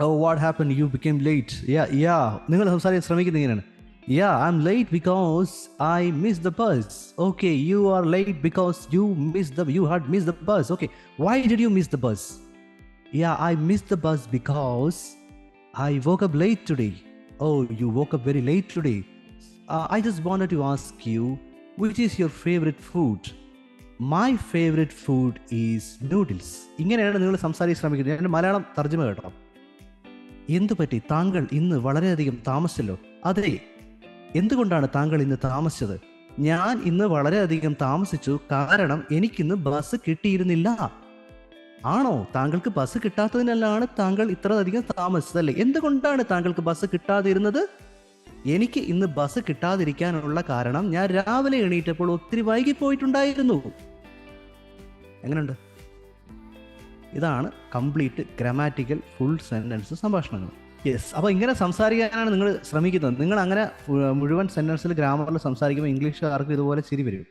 Oh, what happened? You became late. Yeah, yeah. നിങ്ങൾ സംസാരിക്കാൻ ശ്രമിക്കുന്നത് ഇങ്ങനെയാണ്. Yeah, I'm late because I missed the bus. Okay, you are late because you had missed the bus. Okay, why did you miss the bus? Yeah, I missed the bus because I woke up late today. Oh, you woke up very late today. I just wanted to ask you, which is your favorite food? My favorite food is noodles. ഇങ്ങനെയാണ് നിങ്ങൾ സംസാരിക്കാൻ ശ്രമിക്കുന്നത്. എൻ്റെ മലയാളം തർജ്ജമ കേട്ടോ. എന്തു പറ്റി? താങ്കൾ ഇന്ന് വളരെയധികം താമസിച്ചല്ലോ. അതെ, എന്തുകൊണ്ടാണ് താങ്കൾ ഇന്ന് താമസിച്ചത്? ഞാൻ ഇന്ന് വളരെയധികം താമസിച്ചു കാരണം എനിക്കിന്ന് ബസ് കിട്ടിയിരുന്നില്ല. ആണോ? താങ്കൾക്ക് ബസ് കിട്ടാത്തതിനാലാണ് താങ്കൾ ഇത്രയധികം താമസിച്ചതല്ലേ? എന്തുകൊണ്ടാണ് താങ്കൾക്ക് ബസ് കിട്ടാതിരുന്നത്? എനിക്ക് ഇന്ന് ബസ് കിട്ടാതിരിക്കാനുള്ള കാരണം ഞാൻ രാവിലെ എണീറ്റപ്പോൾ ഒത്തിരി വൈകിപ്പോയിട്ടുണ്ടായിരുന്നു. എങ്ങനെയുണ്ട്? ഇതാണ് കംപ്ലീറ്റ് ഗ്രാമാറ്റിക്കൽ ഫുൾ സെന്റൻസ് സംഭാഷണങ്ങൾ. യെസ്, അപ്പോൾ ഇങ്ങനെ സംസാരിക്കാനാണ് നിങ്ങൾ ശ്രമിക്കുന്നത്. നിങ്ങൾ അങ്ങനെ മുഴുവൻ സെന്റൻസിൽ ഗ്രാമറിൽ സംസാരിക്കുമ്പോൾ ഇംഗ്ലീഷുകാർക്ക് ഇതുപോലെ ചിരി വരും.